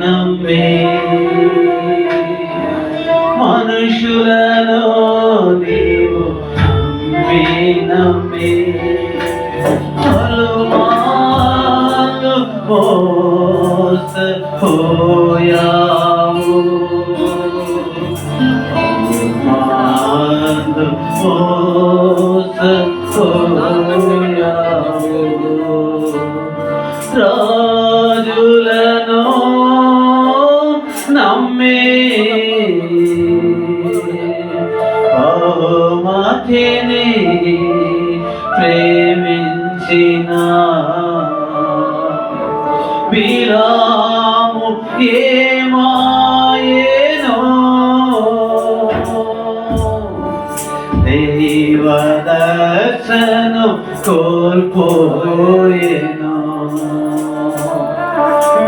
నమ్మే మనుషులను నీవు నమ్మే పలుమార్లు మోసపోయావు రాజులను నమ్మే బహుమతిని ప్రేమించిన విరాము ఏమాయేనో దైవదర్శనం కోల్పోయేను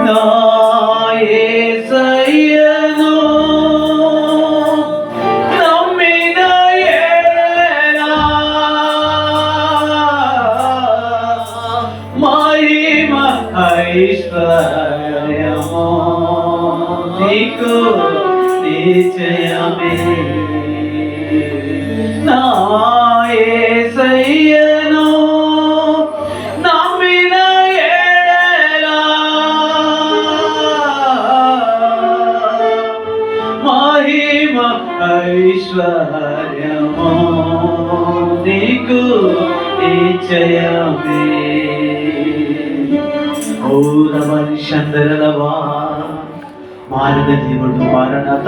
నా యేసయ్యను నమ్మిన యేలా మహిమ ఐశ్వర్యము నీకు నిశ్చయమే నా యేసయ్యను నమ్మిన యేలా మహిమ ఐశ్వర్యము నీకు నిశ్చయమే ఔరవనిషందరవా మారద దేవుడు మారణత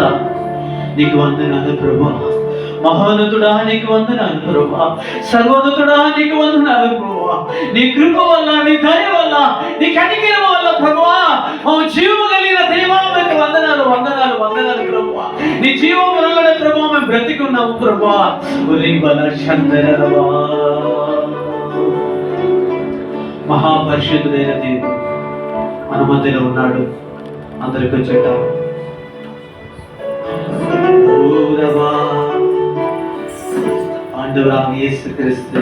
నీకు వందనాలు ప్రభువా మహోన్నతుడా నీకు వందనాలు ప్రభువా సర్వోన్నతుడా నీకు వందనాలు ప్రభువా నీ కృప వల్ల నీ దయ వల్ల నీ కనికరం వల్ల ప్రభువా ఓ జీవము కలిగిన దేవా మీకు వందనాలు వందనాలు వందనాలు ప్రభువా నీ జీవము వల్ల ప్రభువా మేము బ్రతికున్నాము ప్రభువా ఉరిబల శంకరవా మహాపరిశుద్ధుడైన దేవుడు మన మధ్యలో ఉన్నాడు అందరికి వచ్చేట ஆண்டவராக இயேசு கிறிஸ்து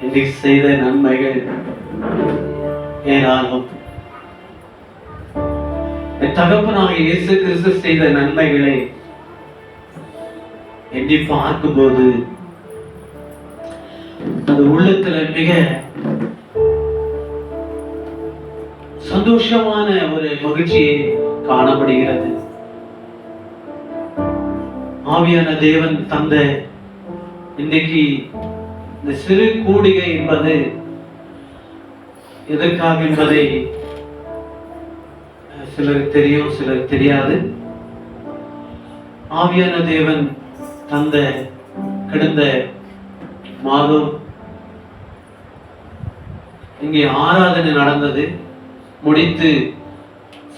இன்னைக்கு செய்த நன்மைகள் ஏராளம். தகப்பனாக இயேசு கிறிஸ்து செய்த நன்மைகளை எண்ணி பார்க்கும்போது அது உள்ளத்துல மிக சந்தோஷமான ஒரு மகிழ்ச்சியை காணப்படுகிறது. ஆவியான தேவன் தந்த இன்னைக்கு இந்த சிறு கூடிகை என்பது எதற்காக என்பதை சிலருக்கு தெரியும், சிலருக்கு தெரியாது. ஆவியான தேவன் தந்த கடந்த மாதம் இங்கே ஆராதனை நடந்தது. முடித்து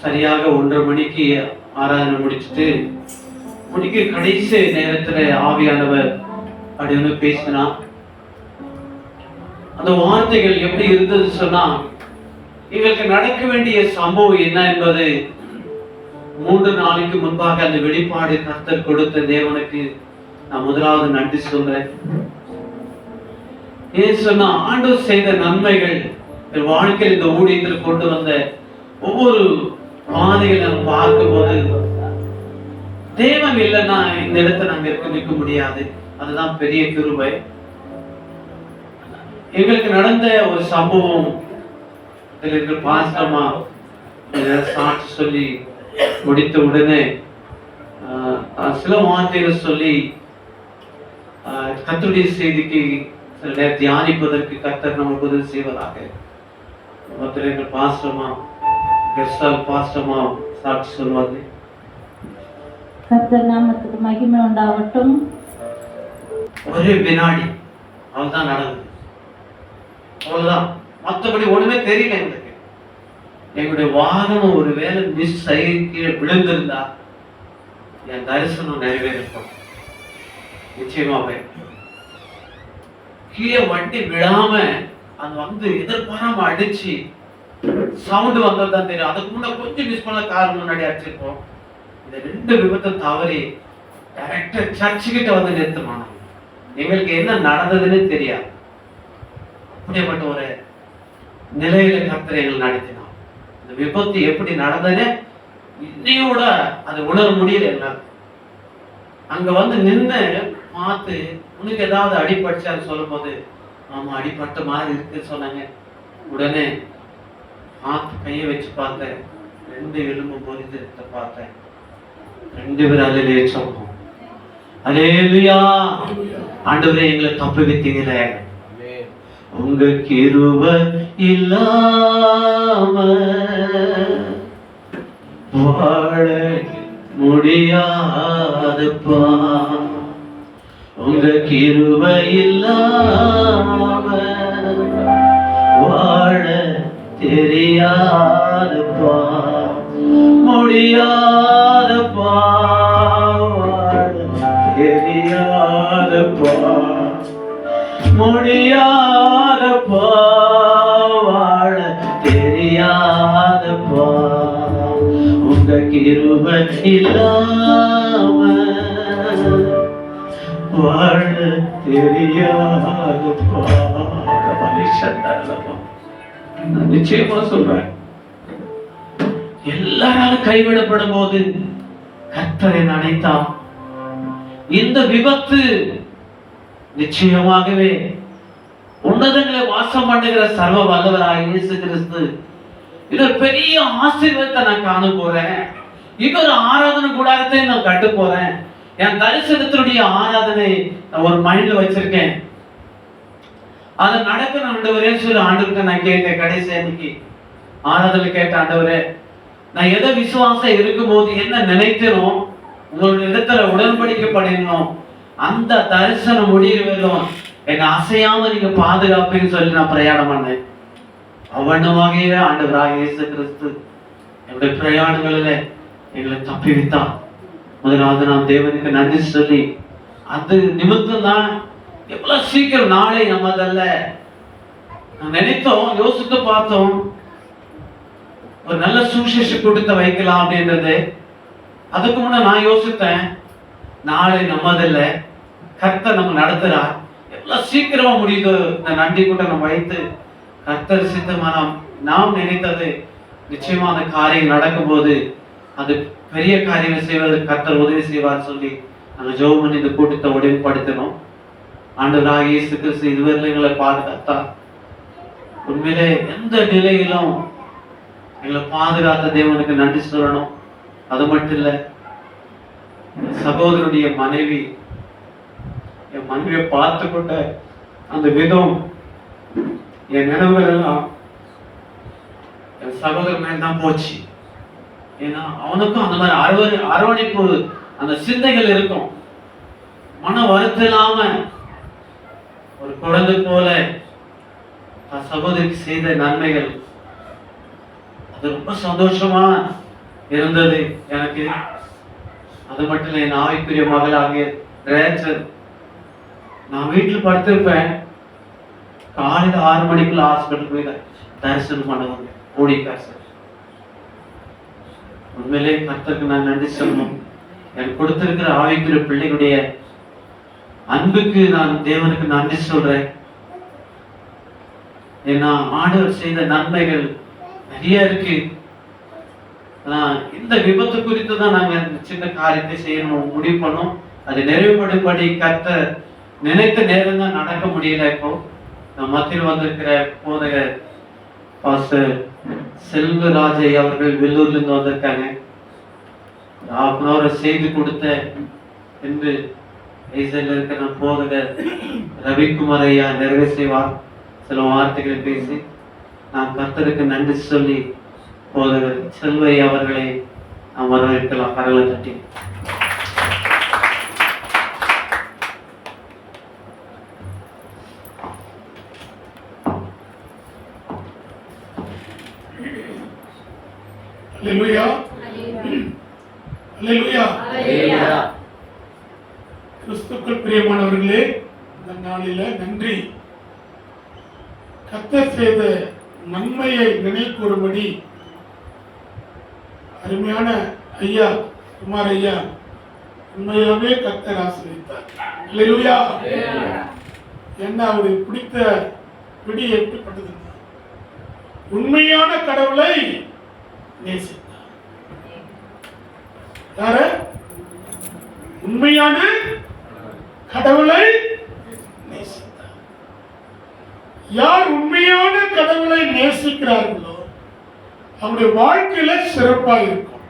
சரியாக 1:30 மணிக்கு ஆராதனை முடிச்சுட்டு கடைசி நேரத்துல ஆவியானவர் அப்படின்னு பேசினா அந்த வார்த்தைகள் எப்படி இருந்தது சொன்னா, எங்களுக்கு நடக்க வேண்டிய சம்பவம் என்ன என்பது 3 நாளைக்கு முன்பாக அந்த வெளிப்பாடு கர்த்தர் கொடுத்த தேவனுக்கு நான் முதலாவது நன்றி சொல்றேன். ஏன் சொன்னா, ஆண்டவர் செய்த நன்மைகள் வாழ்க்கையில் இந்த ஊழியத்தில் கொண்டு வந்த ஒவ்வொரு பாதைகளை நம்ம பார்க்கும் போது தேவன் இல்லைன்னா இந்த இடத்தை நாங்க இருக்க முடியாது. அதுதான் பெரிய கிருபை. எங்களுக்கு நடந்த ஒரு சம்பவம் பாஸ்டமா சாட்சி சொல்லி முடித்த உடனே சில வார்த்தைகள் சொல்லி கர்த்தருடைய செய்திக்கு சில நேரம் தியானிப்பதற்கு கர்த்தர் நமக்கு உதவி செய்வதாக எங்கள் பாஸ்டமா பாஸ்டமா சாட்சி சொல்வாங்க. கர்த்தர் நாமத்துக்கு மகிமை உண்டாகட்டும். ஒரே வினாடி அவ்வளவுதான் நடந்தது, அவ்வளவுதான். மற்றபடி ஒண்ணுமே தெரியல எங்களுக்கு. எங்களுடைய வாகனம் ஒரு வேலை மிஸ் ஆகி கீழே விழுந்திருந்தா என் தரிசனம் நிறைவேறும் நிச்சயமாவே. கீழே வண்டி விழாம அது வந்து எதிர்பாராம அடிச்சு சவுண்ட் வந்ததுதான் தெரியும். அதுக்கு முன்னாடி கொஞ்சம் மிஸ் பண்ண கார் முன்னாடி அடிச்சிருப்போம். இந்த 2 விபத்தை தவறி டைரக்டா சர்ச்சு கிட்ட வந்து நிறுத்தமான எங்களுக்கு என்ன நடந்ததுன்னு தெரியாது. அப்படிப்பட்ட ஒரு நிலையில கர்த்தர் எங்களை நடத்தினார். இந்த விபத்து எப்படி நடந்ததுன்னு இன்னையோட அது உணர முடியல எல்லாரும். அங்க வந்து நின்று பார்த்து உனக்கு ஏதாவது அடிபட்டுச்சான்னு சொல்லும் போது ஆமா அடிபட்ட மாதிரி இருக்குன்னு சொன்னாங்க. உடனே பார்த்து கையை வச்சு பார்த்தேன், 2 எலும்பு பொறிந்து பார்த்தேன். 2 பேரும் அல்லேலூயா சொன்னோம். அல்லேலூயா. ஆண்டவரே எங்களை தப்புவித்தீங்களே, உங்க கிருபை இல்லாம வாழ முடியாதுப்பா, உங்க கிருபை இல்லாம வாழ தெரியாதுப்பா, முடியாதுப்பா, வாழ தெரியாதுப்பா, முடியாதப்பா, வாழ தெரியாதப்பா, உங்க கிருபை இல்லாம வாழ தெரியாதப்பா. நான் நிச்சயமா சொல்றேன், எல்லாராலும் கைவிடப்படும் போது கர்த்தரை நினைத்தான். இந்த விபத்து நிச்சயமாகவே உன்னதங்களை வாசம் பண்ணுகிற சர்வ வல்லவராய் இயேசு கிறிஸ்து இது ஒரு பெரிய ஆசீர்வாதத்தை நான் காண போறேன். இது ஒரு ஆராதனை கூடாரத்தை நான் கட்ட போறேன். என் தரிசனத்தினுடைய ஆராதனை நான் ஒரு மைண்ட்ல வச்சிருக்கேன். அதை நடக்கணும் ஆண்டவரே சொல்லி ஆண்டவர்கிட்ட நான் கேட்டேன். கடைசி அன்னைக்கு ஆராதனை கேட்ட ஆண்டவரே, நான் எதை விசுவாசம் இருக்கும்போது என்ன நினைக்கிறோம் உங்களுடைய இடத்துல உடன்படிக்கை பண்ணிடணும், அந்த தரிசனம் முடியவேலும் என்னை அசையாம நீங்க பாதுகாப்பீங்கன்னு சொல்லி நான் பிரயாணம் பண்ணேன். அவ்வண்ணமாகவே ஆண்டவராக இயேசு கிறிஸ்து என்னுடைய பிரயாணங்களில எங்களை தப்பிவித்தான். முதலாவது நாம் தேவனுக்கு நன்றி சொல்லி, அது நிமித்தம் தான் எவ்வளவு சீக்கிரம் நாளை நம்மதல்ல நினைத்தோம், யோசித்து பார்த்தோம், ஒரு நல்ல சுவிசேஷ கூட்டத்தை வைக்கலாம் அப்படின்றது. அதுக்கு முன்ன நான் யோசித்தேன், நாளை நம்மதில்ல, கர்த்தர் நம்ம நடத்துறார், எவ்வளவு சீக்கிரமா முடியுது இந்த நன்றி கூட்டம் நம்ம வைத்து கர்த்தர் சித்தமான நாம் நினைத்தது நிச்சயமா அந்த காரியம் நடக்கும் போது அது பெரிய காரியங்கள் செய்வதற்கு கர்த்தர் உதவி செய்வார் சொல்லி நாங்கள் ஜெபம் பண்ணி இந்த கூட்டத்தை உடன்படுத்தணும். ஆண்டவராக இயேசு கிறிஸ்து இதுவரை எங்களை பாதுகாத்தார். உண்மையிலே எந்த நிலையிலும் எங்களை பாதுகாத்த தேவனுக்கு நன்றி சொல்லணும். அது மட்டும் இல்ல, சகோதரனுடைய மனைவி, என் மனைவியை பார்த்து கொண்ட அந்த விதம், என் நினைவுகள் எல்லாம் என் சகோதரன் மேல் தான் போச்சு. ஏன்னா அவனுக்கும் அந்த மாதிரி அரவணைப்பு அந்த சிந்தைகள் இருக்கும். மன வருத்தம் இல்லாம ஒரு குழந்தை போல தன் சகோதரிக்கு செய்த நன்மைகள் அது ரொம்ப சந்தோஷமா இருந்தது எனக்கு. அது மட்டும் இல்லை, என் ஆவிக்குரிய மகளாகிய ரேச்சல், நான் வீட்டில் படுத்திருப்பேன், காலையில 6 மணிக்குள்ள ஹாஸ்பிட்டல் போய் தரிசனம் பண்ணுவாங்க ஓடிக்கார் சார். உண்மையிலே கர்த்தருக்கு நான் நன்றி சொல்லணும். எனக்கு கொடுத்திருக்கிற ஆவிக்குரிய பிள்ளைகளுடைய அன்புக்கு நான் தேவனுக்கு நன்றி சொல்றேன். ஏன்னா ஆண்டவர் செய்த நன்மைகள் நிறைய இருக்கு. இந்த விபத்து குறித்து தான் நாங்க சின்ன காரியத்தை செய்யணும் முடிவு பண்ணோம். அது நிறைவுபடும்படி கர்த்தர் நினைத்த நேரம் தான் நடக்க முடியல. இப்போ நம் மத்தியில் வந்திருக்கிற போதகர் பாஸ்டர் செல்வராஜை அவர்கள் வெள்ளூர்ல இருந்து வந்திருக்காங்க. 1/2 hour செய்து கொடுத்த பின்பு இருக்கிற போதகர் ரவிக்குமார் ஐயா நிறைவு செய்வார். சில வார்த்தைகளை பேசி நான் கர்த்தருக்கு நன்றி சொல்லி போதகர் செல்வை அவர்களை நாம் வரவேற்கலாம். கரலை தட்டி. அல்லேலூயா, அல்லேலூயா. கிறிஸ்துவுக்குள் பிரியமானவர்களே, இந்த நாளில நன்றி கர்த்தர் செய்த நன்மையை நினைக்கூறும்படி அருமையான ஐயா குமார் ஐயா உண்மையாகவே கர்த்தர் ஆசீர்வதித்தார். அல்லேலூயா. என்ன அவருக்கு பிடித்த பிடி எப்படிப்பட்டது? உண்மையான கடவுளை நேசித்தார். யாரு? உண்மையான கடவுளை நேசித்தார். யார் உண்மையான கடவுளை நேசிக்கிறார்களோ அவருடைய வாழ்க்கையில சிறப்பாக இருக்கும்,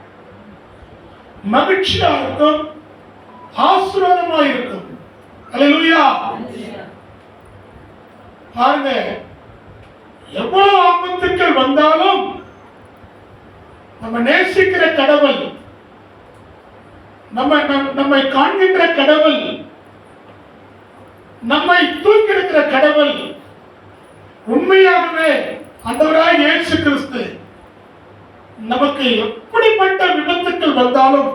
மகிழ்ச்சியா இருக்கும், ஆசீர்வாதமா இருக்கும். அல்லேலூயா. பாருங்க, எவ்வளவு ஆபத்துக்கள் வந்தாலும் நம்ம நேசிக்கிற கடவுள், நம்மை காண்கின்ற கடவுள், நம்மை தூக்கியிருக்கிற கடவுள், உண்மையாகவே ஆண்டவராய் இயேசு கிறிஸ்து நமக்கு எப்படிப்பட்ட விபத்துக்கள் வந்தாலும்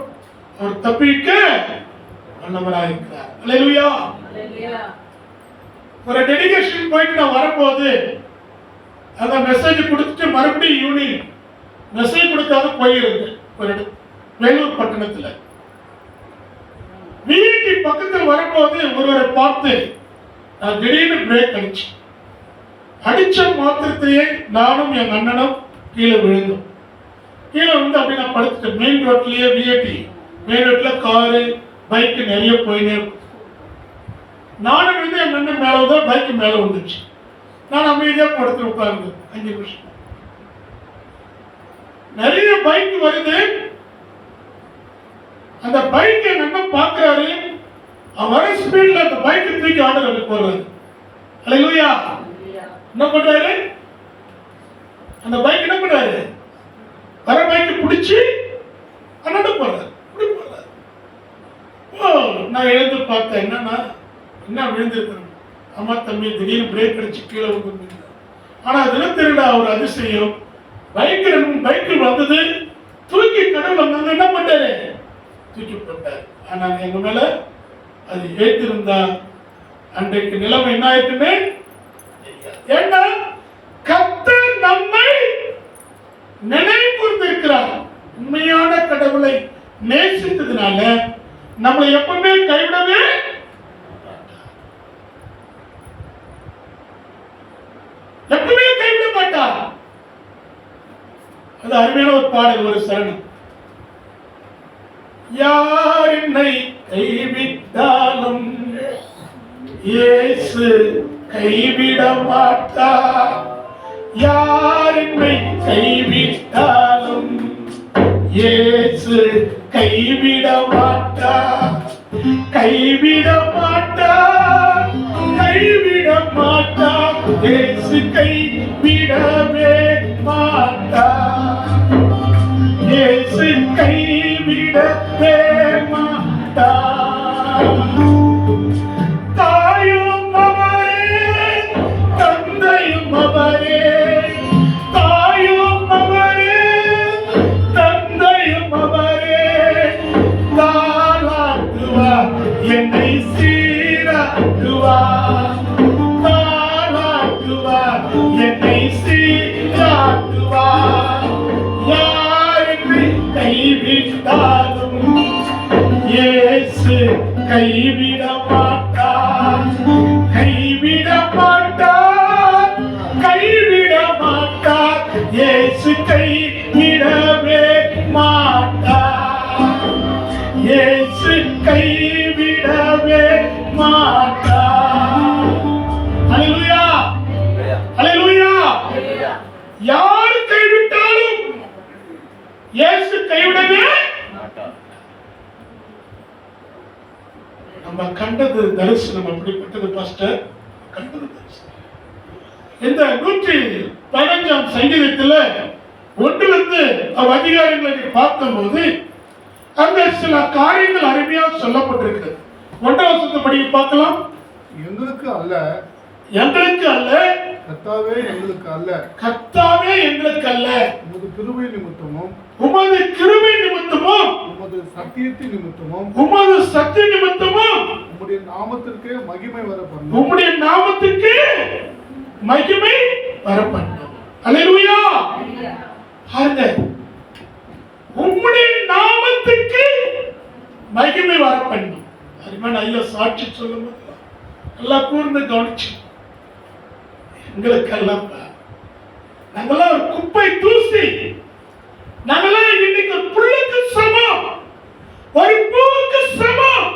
அவர் தப்பிக்க வல்லவராய் இருக்கிறார். அல்லேலூயா. ஒரு டெடிகேஷன் போயிட்டு நான் வரும்போது அந்த மெசேஜ் கொடுத்துட்டு மறுபடியும் ஈவினிங் மெசேஜ் கொடுக்காத போயிருந்தேன். ஒரு வேலூர் பட்டணத்துல வீட்டு பக்கத்தில் வரும்போது ஒருவரை பார்த்து நான் திடீர்னு பிரேக் அடிச்ச மாத்திரத்தையே நானும் என் அண்ணனும் கீழே விழுந்தோம். கீழே வந்து அப்படி நான் படுத்துட்டேன். மெயின் ரோட்லயே விஐடி மெயின் ரோட்ல காரு பைக்கு நிறைய போயினே இருக்கும். நானும் வந்து என் அண்ணன் மேல வந்து பைக்கு மேல வந்துச்சு. நான் அமைதியா படுத்து உட்கார்ந்து 5 நிமிஷம். நிறைய பைக் வருது. அந்த பைக் என் அண்ணன் பாக்குறாரு. அவன் வர ஸ்பீட்ல அந்த பைக்கை தூக்கி ஆண்டவருக்கு போடுறாரு. அல்லேலூயா. என்ன பண்றாரு? அந்த பைக் என்ன பண்றாரு? வர பைக்கை பிடிச்சி அண்ணன் போடுறாரு. ஓ, நான் எழுந்து பார்த்தேன். என்னன்னா என்ன விழுந்திருக்கிறேன். அம்மா தம்பி திடீர்னு பிரேக் அடிச்சு கீழே வந்து. ஆனா தினத்திருடா ஒரு அதிசயம், பைக்கு வந்தது, தூக்கி கடவுள் வந்தாங்க. என்ன பண்ணாரு? தூக்கி போட்டார். ஆனா எங்க மேல அது ஏற்றிருந்தா அன்றைக்கு நிலைமை என்ன ஆயிருக்குன்னு ஏன்னா கர்த்தர் நம்மை நினைவு கூர்ந்திருக்கிறார். உண்மையான கடவுளை நேசித்ததுனால நம்மளை எப்பவுமே கைவிடவே எப்பவுமே கைவிட மாட்டார். அது அருமையான ஒரு பாடல், ஒரு சரணம். யார் என்னை கைவிட்டாலும் இயேசு கைவிட மாட்டார். யார் என்னை கைவிட்டாலும் இயேசு கைவிட மாட்டார். கைவிட மாட்டார், கைவிட மாட்டார். இயேசு கைவிடவே மாட்டார். இயேசு கைவிடவே மாட்டார். தாயும் அவரே, தந்தையும் அவரே. தாயும் அவரே, தந்தையும் அவரே. தாளாட்டுவார், என்னை சீராட்டுவார். தாளாட்டுவார், என்னை சீராட்டுவார். யார் என்னை கைவிட்டாலும் இயேசு கைவிட மாட்டார். கைவிட மாட்டார், கைவிட மாட்டார். இயேசு கைவிடவே மாட்டார். இயேசு கைவிடவே மாட்டார். அல்லேலூயா. அல்லேலூயா. யார் கைவிட்டாலும் இயேசு கைவிடவே மாட்டார். நம்ம கண்டது தரிசனம் அப்படிப்பட்டது. பாஸ்டர் கண்டது தரிசனம். இந்த 115 சங்கீதத்துல 1 அதிகாரங்களை பார்க்கும்போது அங்க சில காரியங்கள் அருமையா சொல்லப்பட்டிருக்கு. 1 படி பார்க்கலாம். எங்களுக்கு அல்ல, எங்களுக்கு அல்ல, கர்த்தாவே எங்களுக்கு அல்ல, கர்த்தாவே எங்களுக்கு அல்ல, உமது கிருபை நிமித்தமும் உமது கிருபை நிமித்தமும் உமது சத்தியத்தின் நிமித்தமும் உமது சத்திய நிமித்தமும் உம்முடைய நாமத்திற்கு மகிமை வர பண்ணும். உம்முடைய நாமத்துக்கு மகிமை வர பண்ணும். அல்லேலூயா. பாருங்க, உம்முடைய நாமத்துக்கு மகிமை வர பண்ணும். அருமையான ஐயா சாட்சி சொல்லும்போது எல்லாம் கூர்ந்து கவனிச்சு எங்களுக்கு அல்லப்பா. நாங்கெல்லாம் ஒரு குப்பை தூசி. நாங்கெல்லாம் இன்னைக்கு ஒரு புல்லுக்கு சமம், ஒரு பூவுக்கு சமம்.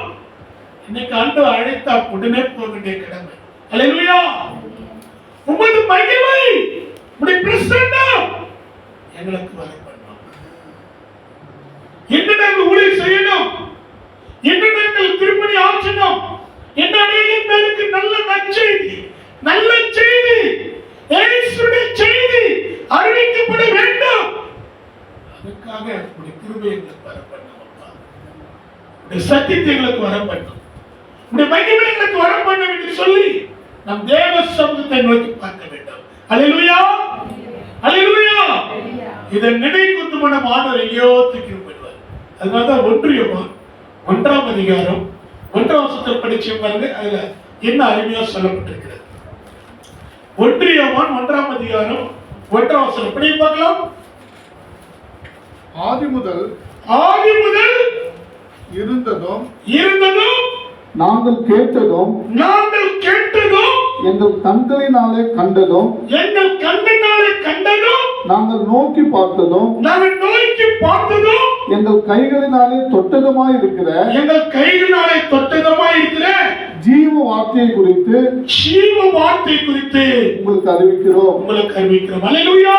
இன்னைக்கு ஆண்டவர் அழைத்தா உடனே போக வேண்டிய கடமை. அல்லேலூயா. உமது மகிமை, உம்முடைய பிரசன்னம் எங்களுக்கு வர பண்ணணும். என்ன நாங்கள் ஊழியம் செய்யணும், என்ன நாங்கள் திருப்பணி ஆற்றணும், என்ன அநேக பேருக்கு நல்ல நற்செய்தி, நல்ல செய்தி, இயேசுவின் செய்தி அறிவிக்கப்பட வேண்டும். அதுக்காக உடைய கிருபை எங்களுக்கு வர பண்ணணும்ப்பா. உடைய சத்தியத்தை எங்களுக்கு வர பண்ணணும், உடைய மகிமை எங்களுக்கு வர பண்ணணும் என்று சொல்லி நம் தேவ சமூகத்தை நோக்கி பார்க்க வேண்டும். அல்லேலூயா, அல்லேலூயா. இதை நினைக்கும் மனம் ஆண்டவர் எங்கேயோ தூக்கி போயிடுவார். அதனாலதான் ஒன்றியமா 1ஆம் அதிகாரம் 1ஆம் வசனத்தை படிச்சு பாருங்க. அதுல என்ன அருமையா சொல்லப்பட்டிருக்கிறது. ஒன்றியமான் 1ஆம் அதிகாரம் 1ஆம் வசனம் படி பார்க்கலாம். ஆதி முதல் இருந்ததும் நாங்கள் கேட்டதும் எங்கள் கண்களினாலே கண்டதும் நாங்கள் நோக்கி பார்த்ததும் எங்கள் கைகளினாலே தொட்டதுமாய் இருக்கிற ஜீவ வார்த்தையை குறித்து உங்களுக்கு அறிவிக்கிறோம். அல்லேலூயா.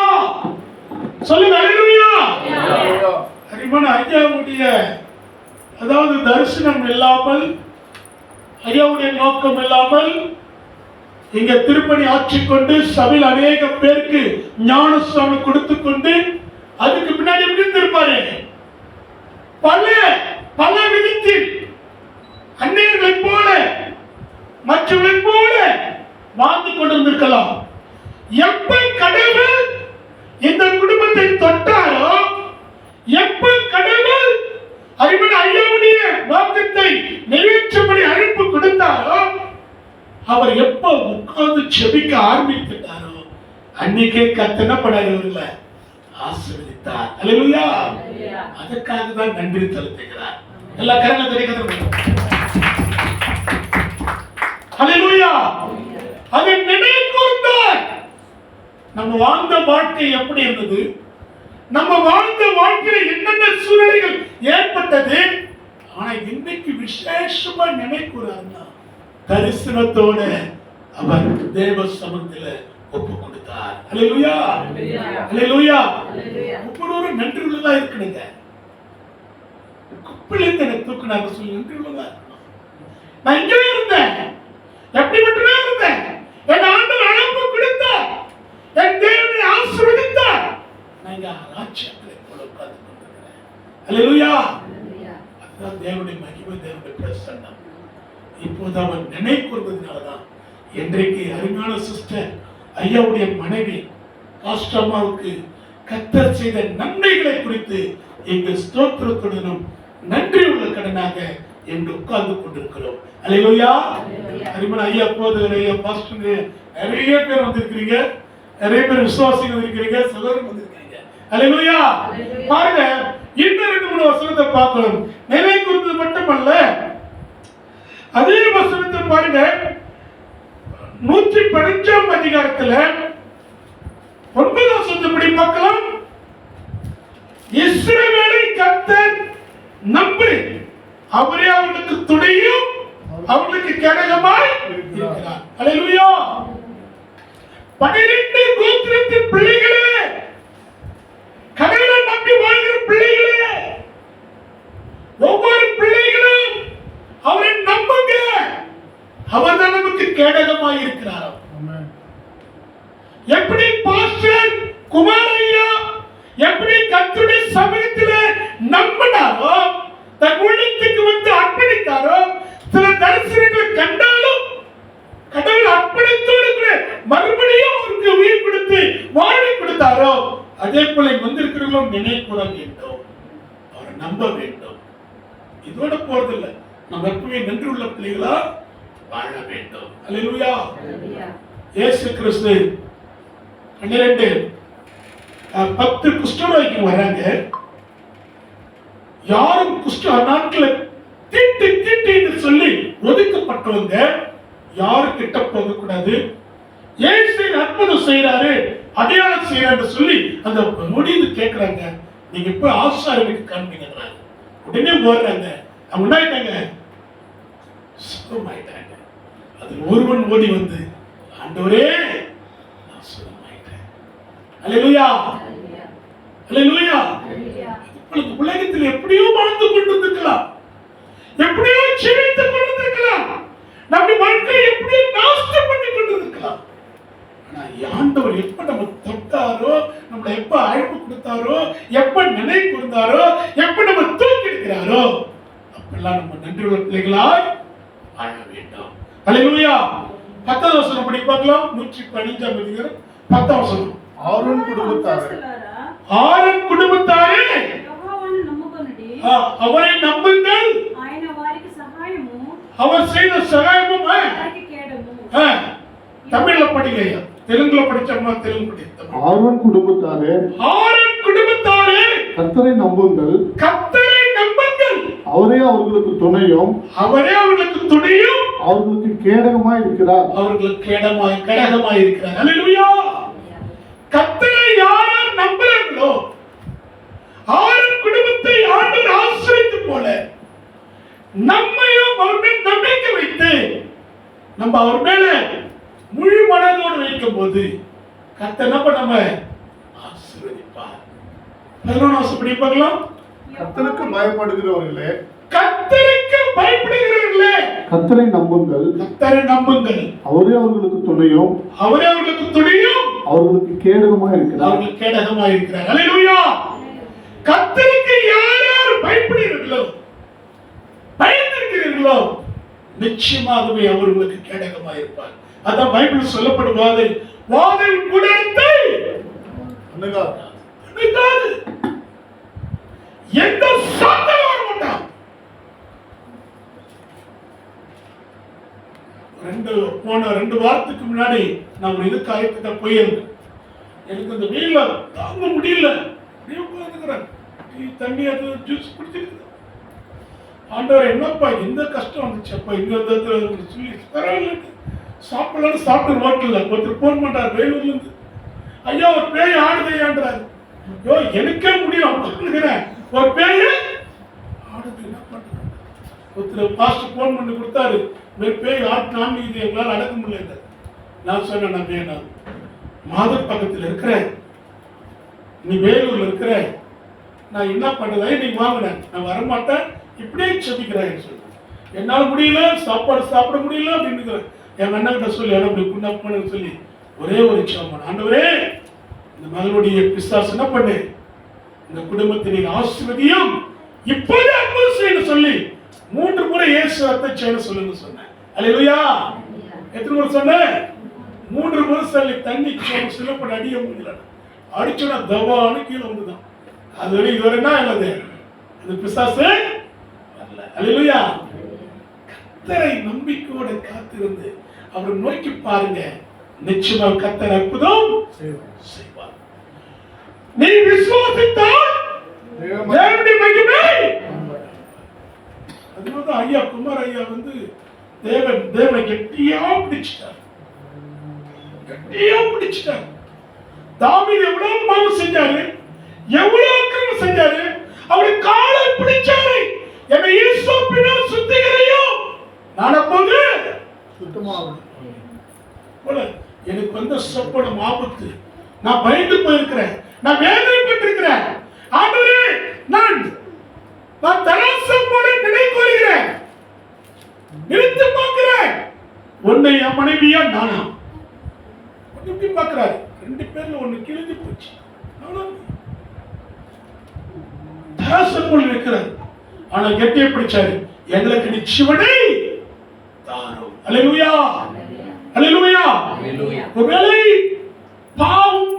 சொல்லுங்க அல்லேலூயா. அரிமான ஐயாவுடைய அதாவது தரிசனம் இல்லாமல், ஐயாவுடைய நோக்கம் இல்லாமல் இங்க திருப்பணி ஆற்றிக்கொண்டு சபையில் அநேக பேருக்கு ஞானஸ்தானம் கொடுத்து கொண்டு அதுக்கு பின்னாடி எப்படி இருப்பாரு, பல பல விதத்தில் அந்நியர்களைப் போல மற்றவர்களைப் போல வாழ்ந்து கொண்டிருந்திருக்கலாம். எப்ப கடவுள் இந்த குடும்பத்தை தொட்டாரோ, எப்ப கடவுள் அரிமன் ஐயாவுடைய வாக்குத்தை நிறைவேற்றும்படி அழைப்பு கொடுத்தாரோ, அவர் எப்ப உட்கார்ந்து செபிக்க ஆரம்பித்தாரோ அன்னைக்கே கத்தனப்படாதவர்களை ஆசீர்வதித்தார். அல்லேலூயா. அதற்காக தான் நன்றி செலுத்துகிறார். எல்லா கரங்களை தெரிவிக்கிறது. அல்லேலூயா. அதை நினைக்கூர்ந்தார். நம்ம வாழ்ந்த வாழ்க்கை எப்படி இருந்தது, நம்ம வாழ்ந்த வாழ்க்கையில் என்னென்ன சூழ்நிலைகள் ஏற்பட்டது. ஆனா இன்னைக்கு விசேஷமா நினைக்கிறாருன்னா தரிசனத்தோட அவர் தேவ சமூகத்துல ஒப்பு கொடுத்தார். அல்லேலூயா, அல்லேலூயா. ஒவ்வொரு நன்றி உள்ளதா இருக்கணுங்க. குப்பிலிருந்து எனக்கு தூக்குனாங்க சொல்லி நன்றி உள்ளதா இருக்கணும். நான் இங்கே இருந்தேன், எப்படி மட்டுமே இருந்தேன். என் ஆண்டவர் அழைப்பு கொடுத்தார், என் தேவனை ஆசீர்வதித்தார். நான் இங்க ராஜ்யத்திலே போல உட்கார்ந்து கொண்டிருக்கிறேன். அல்லேலூயா. அதுதான் தேவனுடைய மகிமை, தேவனுடைய பிரசன்னம். இப்போது அவர் நினைக்கூர்ந்ததுனாலதான் இன்றைக்கு அருமையான சிஸ்டர் ஐயாவுடைய மனைவி காஸ்டம்மாவுக்கு கர்த்தர் செய்த நன்மைகளை குறித்து எங்கள் ஸ்தோத்திரத்துடனும் நன்றி உள்ள கடனாக என்று உட்கார்ந்து கொண்டிருக்கிறோம். அல்லேலூயா. அருமையான ஐயா போதகர், ஐயா பாஸ்டர், நிறைய பேர் வந்திருக்கிறீங்க, நிறைய பேர் விசுவாசிகள் வந்திருக்கிறீங்க, சிலரும் வந்திருக்கிறீங்க. அல்லேலூயா. பாருங்க, இன்னும் 2-3 வசனத்தை பார்க்கணும். நினை குறித்தது மட்டுமல்ல, அதே வசனத்தை பாருங்க, 115ஆம் அதிகாரத்துல 9ஆம் வசனத்தை பார்க்கலாம். இஸ்ரவேலை கர்த்தர் நம்பி அவரே அவர்களுக்கு துணையும் அவர்களுக்கு கேடகமாய் இருக்கிறார். அல்லேலூயா. 12 கோத்திரத்தின் பிள்ளைகளே, கடவுளை நம்பி வாழ்கிற பிள்ளைகளே, ஒவ்வொரு பிள்ளைகளும் அவரை நம்புங்க. அவர் தான் நமக்கு கேடகமாய் இருக்கிறார். எப்படி பாஸ்டர் குமாரையா எப்படி கர்த்தருடைய சமூகத்திலே நம்பினாரோ, தன் ஊழியத்துக்கு வந்து அர்ப்பணித்தாரோ, சில தரிசனங்களை கண்டாலும் கடவுள் அர்ப்பணித்தோடு மறுபடியும் அவருக்கு உயிர் கொடுத்து வாழை கொடுத்தாரோ, அதே போல வந்திருக்கிறவங்களும் நினைக்கூற வேண்டும், அவரை நம்ப வேண்டும். இதோட போறதில்லை, நம்ம எப்பவுமே நன்றி உள்ள பிள்ளைகளா வாழ வேண்டும். அல்லேலூயா. இயேசு கிறிஸ்து 10 குஷ்டரோகிக்கு வராங்க. யாரும் குஷ்ட நாட்கள் திட்டு திட்டு என்று சொல்லி ஒதுக்கப்பட்டவங்க யாரும் கிட்ட போக கூடாது, இயேசு அற்புதம் செய்யறாரு, அடையாளம் செய்யறாரு சொல்லி அந்த முடிந்து கேட்கிறாங்க. நீங்க இப்ப ஆசாரியனுக்கு காண்பீங்கன்றாங்க. உடனே ஓடுறாங்க. அவங்க உண்டாயிட்டாங்க, சுகமாயிட்டாங்க. அதில் ஒருவன் ஓடி வந்து, ஆண்டவரே நான் சுகமாயிட்டேன். அல்லேலூயா, அல்லேலூயா. இப்பொழுது உலகத்தில் எப்படியோ வாழ்ந்து கொண்டிருக்கலாம், எப்படியோ ஜீவித்துக் கொண்டிருக்கலாம், நம்முடைய வாழ்க்கையை எப்படியோ நாசம் பண்ணி கொண்டிருக்கலாம். ஆனா ஆண்டவர் எப்ப நம்ம தொட்டாரோ, நம்மளை எப்ப அழைப்பு கொடுத்தாரோ, எப்ப நினைவு கொடுத்தாரோ, எப்ப நம்ம தூக்கி எடுக்கிறாரோ, அப்பெல்லாம் நம்ம நன்றியுள்ள பிள்ளைகளாய் வாழ வேண்டும். அல்லேலூயா. 10வது வசனம் படி பார்க்கலாம். 115ஆம் அதிகாரம் 10ஆம் வசனம். ஆரோன் குடும்பத்தாரே, ஆரோன் குடும்பத்தாரே, அவரை நம்புங்கள், அவர் செய்த சகாயமும். தமிழ்ல படிங்க, தெலுங்குல படிச்சோம்னா தெலுங்கு படித்தோம். ஆரோன் குடும்பத்தாரே, ஆரோன் குடும்பத்தாரே, கர்த்தரை நம்புங்கள், கர்த்தரை நம்புங்கள், அவரே அவர்களுக்கு துணையும், அவரே அவர்களுக்கு துணையும், அவர்களுக்கு கேடகமாய் இருக்கிறார். அவர்களுக்கு கேடகமாய் இருக்கிறார். அல்லேலூயா. கர்த்தரை யார் நம்புறாங்களோ, ஆரோன் குடும்பத்தை ஆண்டவர் ஆசீர்வதித்து போல நம்மையும் அவர் மேல் நம்பிக்கை வைத்து நம்ம அவர் மேல முழு மனதோடு வைக்கும் போது கர்த்தர் நம்ம ஆசீர்வதிப்பார். 11ஆம் வசனம் படி பார்க்கலாம். கர்த்தருக்கு பயப்படுகிறவர்களே, கர்த்தருக்கு பயப்படுகிறவர்களே, கர்த்தரை நம்புங்கள், கர்த்தரை நம்புங்கள், அவரே அவர்களுக்கு துணையும், அவரே அவர்களுக்கு துணையும், அவர்களுக்கு கேடகமாய் இருக்கிறார். அவர்களுக்கு கேடகமாய் இருக்கிறார். அல்லேலூயா. கர்த்தருக்கு யார் யார் பயப்படுகிறீர்களோ, பயந்திருக்கிறீர்களோ, நிச்சயமாகவே அவர் உங்களுக்கு கேடகமாய் இருப்பார். அதான் பைபிள் சொல்லப்படும் வாதை குடத்தை அணுகாது, எந்த சாத்தானும் வர மாட்டான். போன 2 வாரத்துக்கு முன்னாடி நான் ஒரு இதுக்கு ஆயத்துக்கிட்ட போயிருந்தேன். எனக்கு அந்த வெயில தாங்க முடியல, தண்ணி அது ஜூஸ் குடிச்சிருக்கு. ஆண்டவர் என்னப்பா இந்த கஷ்டம் வந்துச்சப்பா, இங்க சொல்லி பரவாயில்ல சாப்பிடலான்னு சாப்பிட்டு ஹோட்டல்ல ஒருத்தர் போன் பண்றாரு வேலூர்ல இருந்து. ஐயா ஒரு பேய் ஆடுதையான்றாரு. ஐயோ எனக்கே முடியும் ஒரு பேய் ஆடுது, என்ன பண்றது? ஒருத்தர் பாஸ்டர் போன் பண்ணி கொடுத்தாரு, பேய் ஆட்டினான்னு இது எங்களால் அடக்க முடியல. நான் சொன்னேன், நான் வேணாம், மாதர் பக்கத்தில் இருக்கிறேன், நீ வேலூர்ல இருக்கிற, நான் என்ன பண்றதா நீ வாங்கினேன், நான் வரமாட்டேன், இப்படியே செபிக்கிறேன் சொல்லி. என்னால் முடியல, சாப்பாடு சாப்பிட முடியல அப்படின்னு என் அண்ணன் சொல்லி அப்படி குண்டாப்பன்னு சொல்லி ஒரே ஒரு சாப்பாடு. ஆண்டவரே இந்த மகளுடைய பிசாசு என்ன பண்ணு, இந்த குடும்பத்தை நீங்க ஆசீர்வதியும், இப்போது அற்புதம் செய்யணும் சொல்லி 3 முறை இயேசு வார்த்தை செய்ய சொல்லுங்க சொன்னேன். அல்லேலூயா. எத்தனை முறை சொன்னேன்? 3 முறை சொல்லி தண்ணி சிலப்பட அடிய முடியல, அடிச்சோன்னா தவான்னு கீழே வந்துதான். அது வரை இதுவரை என்ன இல்லது, அந்த பிசாசு வரல. அல்லேலூயா. கர்த்தரை நம்பிக்கையோடு காத்திருந்து அவரை நோக்கி பாருங்க, நிச்சயமாக கர்த்தர் அற்புதம் செய்வார். நீ விசுவாசித்தால் தேவனுடைய மகிமை. அதனால ஐயா குமார் ஐயா வந்து தேவனை கெட்டியா பிடிச்சிட்டார், கெட்டியா பிடிச்சிட்டார். தாவீது எவ்வளவு பாவம் செஞ்சாரு, எவ்வளவு அக்கிரமம் செஞ்சாரு, அவருடைய காலை பிடிச்சாரு. என்னை ஈசோப்பினால் சுத்திகரியும், நான் அப்போது சுத்தமாகும். எனக்கு வந்த சொப்பனம் ஆபத்து, நான் பயந்து போயிருக்கிறேன், நான் வேதனைப்பட்டிருக்கிறேன். ஆண்டவரே நான் தராசம் போல நினை கோருகிறேன், நிறுத்து பார்க்கிறேன், உன்னை என் மனைவியா நானா எப்படி பார்க்கிறாரு. 2 பேர்ல ஒண்ணு கிழிஞ்சு போச்சு, தராசம் போல இருக்கிறார். ஆனா கெட்டியை பிடிச்சாரு, எங்களுக்கு நிச்சயமனை தாரும். அல்லேலூயா, அல்லேலூயா. ஒருவேளை பாவம்,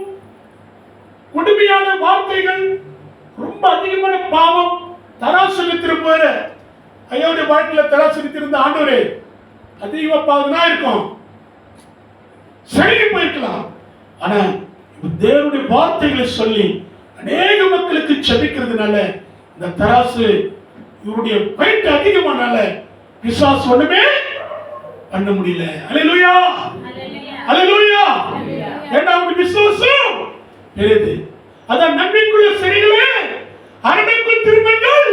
கொடுமையான வார்த்தைகள், ரொம்ப அதிகமான பாவம் தராசு திரும்ப ஐயாவுடைய வாழ்க்கையில தராசு திருந்த ஆண்டவரே அதிகமா பாவம்னா இருக்கும், சரி போயிருக்கலாம். ஆனா தேவனுடைய வார்த்தைகளை சொல்லி அநேக மக்களுக்கு செபிக்கிறதுனால இந்த தராசு இவருடைய வெயிட் அதிகமானால பிசாசு ஒண்ணுமே பண்ண முடியல. அல்லேலூயா, அல்லேலூயா. ஏன்னா அவங்க விசுவாசம் பெரியது. அதான் நம்பிக்கைக்குள்ள சரிகளே, அரணுக்குள் திரும்புங்கள்,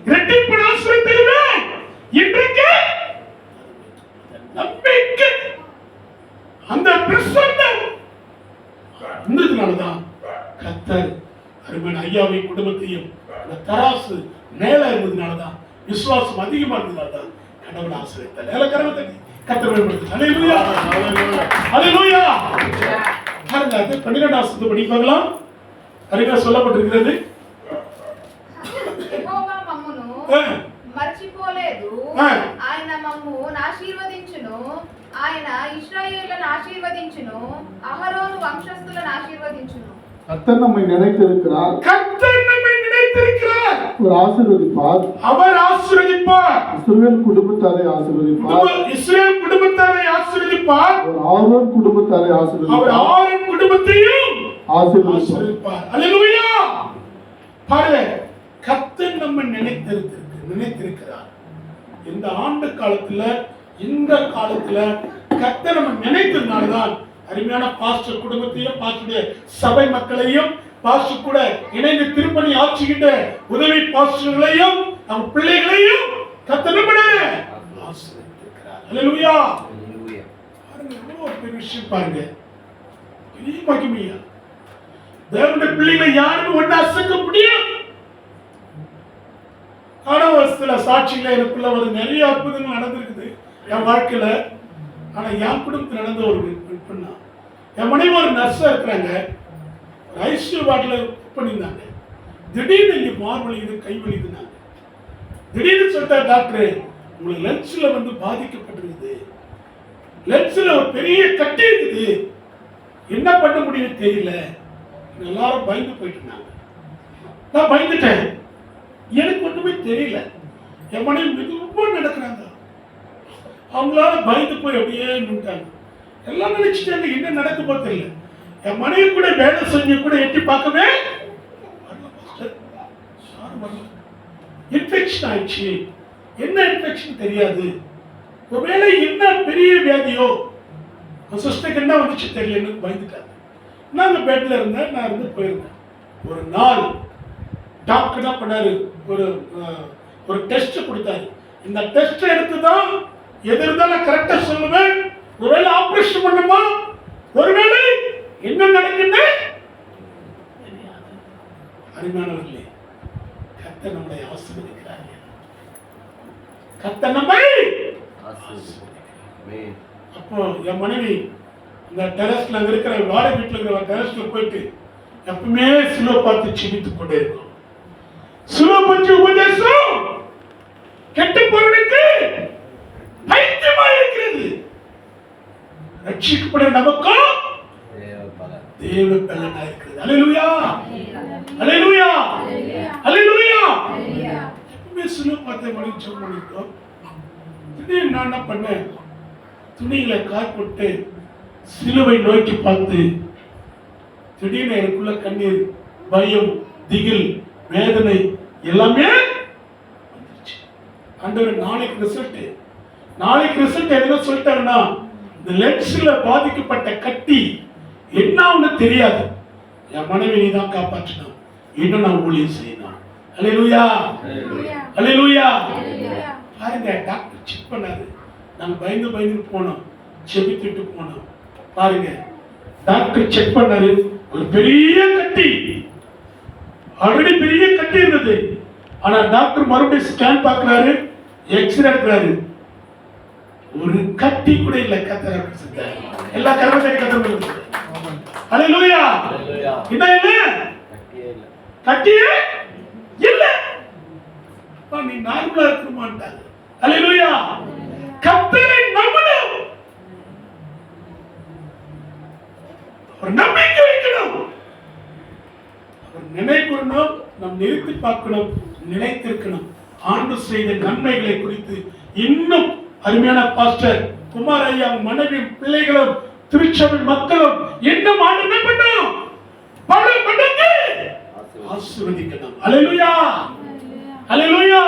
இரட்டிப்பு ஆசீர்வாதத்தை இன்றைக்கு நம்பிக்கை அந்த பிரசன்னம் இருந்ததுனாலதான் கர்த்தர் அருமையான ஐயாவை குடும்பத்தையும் அந்த தராசு மேல இருந்ததுனாலதான், விசுவாசம் அதிகமா இருந்ததுனாலதான் கடவுள் ஆசீர்வதித்தார். மேல கரவத்தை கர்த்தர் பயன்படுத்தி. அல்லேலூயா, அல்லேலூயா. பாருங்க, அது 12ஆம் வசனத்தை படிப்பாங்களா? அருமையா சொல்லப்பட்டிருக்கிறது. యెహోవా మమ్మును మర్చిపోలేదు, ఆయన మమ్ము ఆశీర్వదించును, ఆయన ఇశ్రాయేలును ఆశీర్వదించును, అహరోను వంశస్థులను ఆశీర్వదించును. கர்த்தர் நம்மை நினைத்திருக்கிறார். கர்த்தர் நம்மை நினைத்திருக்கிறார். அவர் ஆசீர்வதிப்பார். அவர் ஆசீர்வதிப்பார். இஸ்ரவேல் குடும்பத்தாரை ஆசீர்வதிப்பார். இஸ்ரவேல் குடும்பத்தாரை ஆசீர்வதிப்பார். அவர் ஆரோன் குடும்பத்தாரை அவர் ஆசீர்வதிப்பார். ஆரோன் குடும்பத்தையும் ஆசீர்வதிப்பார். அல்லேலூயா. பாருங்க, கர்த்தர் நம்மை நினைத்திருக்கிறார். இந்த ஆண்டு காலத்துல, இந்த காலத்துல கர்த்தர் நம்ம நினைத்ததுனாலதான் அருமையான பாஸ்டர் குடும்பத்தையும், பாஸ்டருடைய சபை மக்களையும், பாஸ்டர் கூட இணைந்து திருப்பணி ஆட்சிக்கிட்ட உதவி பாஸ்டர்களையும், நம்ம பிள்ளைகளையும் கர்த்தர் ஆசீர்வதிக்கிறார். அல்லேலூயா. பாருங்க, எவ்வளவு ஒரு பெரிய விஷயம் பாருங்க, பெரிய மகிமையா. தேவனுடைய பிள்ளைகளை யாரும் ஒண்ணு அசைக்க முடியும். ஆனவசத்துல சாட்சியில எனக்குள்ள ஒரு நிறைய அற்புதங்கள் நடந்திருக்குது என் வாழ்க்கையில. ஆனா என் குடும்பத்தில் நடந்த ஒரு பெண்ணா, என் மனைவி ஒரு நர்ஸா இருக்கிறாங்க, ஒரு ஐசியூ வார்டில் பண்ணியிருந்தாங்க. திடீர்னு இங்க மார்பலிது, கை வலிதுனாங்க. திடீர்னு சொல்லிட்டார் டாக்டர், உங்களுக்கு லென்ஸ்ல வந்து பாதிக்கப்பட்டிருக்குது, லென்ஸ்ல ஒரு பெரிய கட்டி இருக்குது, என்ன பண்ண முடியும் தெரியல. எல்லாரும் பயந்து போயிட்டு இருந்தாங்க. நான் பயந்துட்டேன், எனக்கு ஒண்ணுமே தெரியல. என் மனைவி மெதுவா நடக்கிறாங்க, அவங்களால பயந்து போய் அப்படியே நின்றாங்க. எல்லாம் நினைச்சிட்டாங்க என்ன நடக்க போது தெரியல. என் மனைவி கூட வேலை செஞ்சு கூட எட்டி பார்க்கவே இன்ஃபெக்ஷன் ஆயிடுச்சு. என்ன இன்ஃபெக்ஷன் தெரியாது, ஒருவேளை என்ன பெரிய வியாதியோ, சிஸ்டருக்கு என்ன வந்துச்சு தெரியலன்னு பயந்துட்டாங்க. நான் பெட்ல இருந்தேன், நான் இருந்து போயிருந்தேன். ஒரு நாள் டாக்டர் என்ன பண்ணாரு, ஒரு டெஸ்ட் கொடுத்தாரு. இந்த டெஸ்ட் எடுத்துதான் எது இருந்தாலும் கரெக்டா சொல்லுவேன். ஒருவேளை ஆபரேஷன் பண்ணுமா, ஒருவேளை என்ன நடக்குன்னு அருமையானவர்களே, கர்த்தர் நம்மை ஆசீர்வதிக்கிறார். கர்த்தர் நம்மை அப்போ என் மனைவி இந்த டெரஸ்ல இருக்கிற வாடகை வீட்டுல இருக்கிற டெரஸ்ல போயிட்டு எப்பவுமே சிலுவை பார்த்து செபித்துக் கொண்டே இருக்கும். சிலுவை பற்றி உபதேசம் கெட்ட பொருளுக்கு பைத்தியமா இருக்கிறது, ரட்சிக்கப்படுற நமக்கும் தேவ பலனா இருக்கிறது. அல்லேலூயா, அல்லேலூயா, அல்லேலூயா. எப்பவுமே சிலுவை பார்த்து மணி ஜெபம் பண்ணிட்டோம். திடீர்னு நான் என்ன பண்ணேன், துணிகளை காய் போட்டு சிலுவை நோக்கி பார்த்து திடீர்னு எனக்குள்ள கண்ணீர், பயம், திகில், வேதனை எல்லாமே வந்துருச்சு. ஆண்டவர் நாளைக்கு ரிசல்ட் எதுனா சொல்லிட்டாருன்னா, இந்த லென்ஸ்ல பாதிக்கப்பட்ட கட்டி என்ன தெரியாது. என் மனைவி நீ தான் காப்பாற்றணும், இன்னும் நான் ஊழியம் செய்யணும். அல்லேலூயா, அல்லேலூயா. பாருங்க, டாக்டர் செக் பண்ணாரு. நாங்க பயந்து போனோம், செபித்துட்டு போனோம். பாருங்க, டாக்டர் செக் பண்ணாரு, ஒரு பெரிய கட்டி, ஆல்ரெடி பெரிய கட்டி இருந்தது. ஆனா டாக்டர் மறுபடியும் ஸ்கேன் பார்க்கிறாரு, எக்ஸ்ரே எடுக்கிறாரு, ஒரு கட்டி கூட இல்ல. கர்த்தர் எல்லா கர்மத்தை கர்த்தர். அல்லேலூயா. என்ன இல்ல, கட்டியே இல்ல. நீ நார்மலா இருக்கணுமான்ட்டாங்க. அல்லேலூயா. கர்த்தரை நம்பணும், ஒரு நம்பிக்கை வைக்கணும், ஒரு நினைக்கணும், நம் நிறுத்தி பார்க்கணும், நினைத்திருக்கணும். ஆண்டு செய்த நன்மைகளை குறித்து இன்னும் அருமையான பாஸ்டர் குமார் ஐயா, மனைவி, பிள்ளைகளும், திருச்சபை மக்களும் இன்னும் ஆண்டு என்ன பண்ணும், பல மடங்கு ஆசீர்வதிக்கணும். அல்லேலூயா, அல்லேலூயா.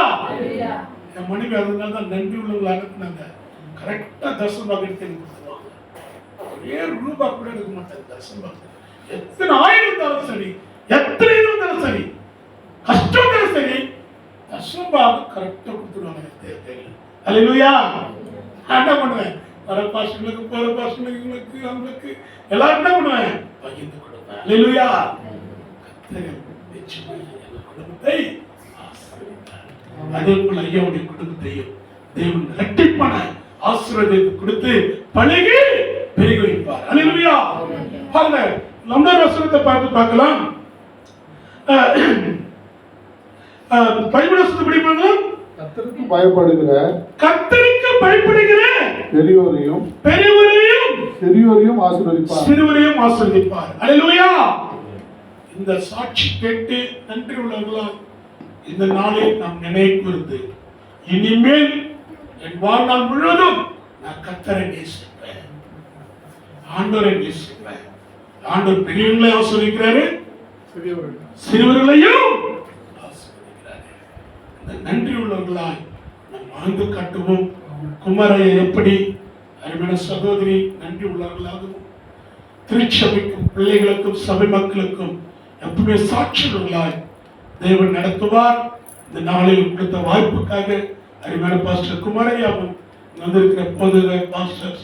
என் மனைவி அதனால தான் நன்றி உள்ளவங்களாக நாங்க கரெக்டா தரிசனமாக எடுத்து கொடுத்துருவாங்க. ஒரே ரூபா கூட எடுக்க மாட்டாங்க தசம்பாகத்துல. எத்தனை ஆயிரம் இருந்தாலும் சரி, எத்தனை இது இருந்தாலும் சரி, கஷ்டம் இருந்தாலும் சரி, தசம்பாகம் கரெக்டா கொடுத்துருவாங்க. அல்லேலூயா. நான் என்ன பண்ணுவேன், வர பாசங்களுக்கு போற பாசங்களுக்கு அவங்களுக்கு எல்லாரும் என்ன பண்ணுவேன், பகிர்ந்து கொடுப்பேன். அல்லேலூயா. கர்த்தர் நிச்சயமாக எங்கள் குடும்பத்தை ஆசீர்வதித்தார். அதே போல ஐயாவுடைய குடும்பத்தையும் தேவன் இரட்டிப்பான ஆசீர்வாதத்தை கொடுத்து பழகி பெருகி வைப்பார். அல்லேலூயா. பாருங்க, நம்ம வசனத்தை பார்க்கலாம். பைபிள் வசனத்தை படிப்பாங்க. கர்த்தருக்கு பயப்படுகிற பெரியோரையும் சிறியோரையும் ஆசீர்வதிப்பார். அல்லேலூயா. இந்த சாட்சி கேட்டு நன்றி உள்ளவர்களால் இந்த நாளில் நாம் நினைவு கூர்ந்து, இனிமேல் என் வாழ்நாள் முழுவதும் நான் கர்த்தரை நேசிப்பேன், ஆண்டவரை நேசிப்பேன். ஆண்டவர் பெரியவர்களை ஆசீர்வதிக்கிறாரு, சிறுவர்களையும் ஆசீர்வதிக்கிறாரு. இந்த நன்றி உள்ளவர்களால் நாம் வாழ்ந்து காட்டுவோம். குமாரையை எப்படி அருமையான சகோதரி நன்றி உள்ளவர்களாகவும், திருச்சபைக்கும் பிள்ளைகளுக்கும் சபை மக்களுக்கும் எப்பவுமே சாட்சியர்களாய் தேவன் நடத்துவார். இந்த நாளில் கொடுத்த வாய்ப்புக்காக அருமையான பாஸ்டர் குமாரையாவும் வந்திருக்கிற போதகர் பாஸ்டர்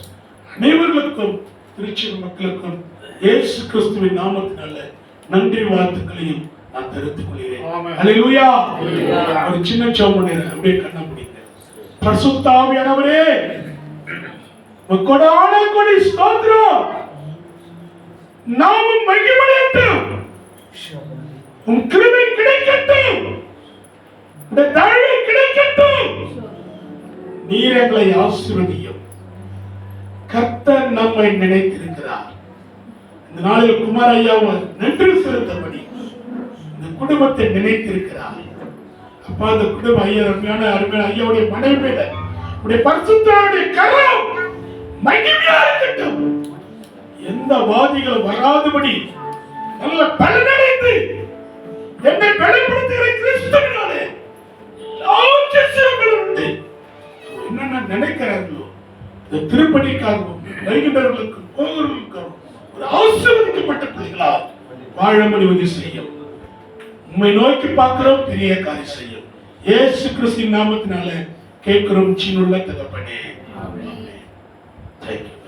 அனைவர்களுக்கும் திருச்சபை மக்களுக்கும் இயேசு கிறிஸ்துவின் நாமத்தினால நன்றி வாழ்த்துக்களையும் நான் தெரிவித்துக் கொள்கிறேன். அல்லேலூயா. ஒரு சின்ன சோமனை அப்படியே கண்ண முடியுங்க. பரிசுத்த ஆவியானவரே, கொடான கொடி ஸ்தோத்திரம், நாமும் மகிமையட்டும், உம் கிருபை கிடைக்கட்டும், இந்த தயவு கிடைக்கட்டும், நீர் எங்களை ஆசீர்வதியும். கர்த்தர் நம்மை நினைத்திருக்கிறார். இந்த நாளில் குமார் ஐயாவை நன்றி செலுத்தபடி இந்த குடும்பத்தை நினைத்திருக்கிறார். அப்பா, அந்த குடும்ப ஐயா அருமையான ஐயாவுடைய மனைவி மேல உடைய பரிசுத்தருடைய கரம் மகிமையா இருக்கட்டும். எந்த வாதிகள் வராதபடி நல்ல பலனடைந்து என்னை பலப்படுத்துகிற கிறிஸ்துவினாலே என்னென்ன நினைக்கிறார்களோ இந்த திருப்பணிக்காகவும் வருகின்றவர்களுக்கும் போகிறவர்களுக்கும் ஒரு ஆசீர்வதிக்கப்பட்ட பிள்ளைகளால் வாழ முடிவு செய்யும். உம்மை நோக்கி பார்க்கிறோம், பெரிய காரியம் செய்யும். இயேசு கிறிஸ்துவின் நாமத்தினால கேட்கிறோம், சின்னுள்ள தகப்பனே. ஆமென். Thank you.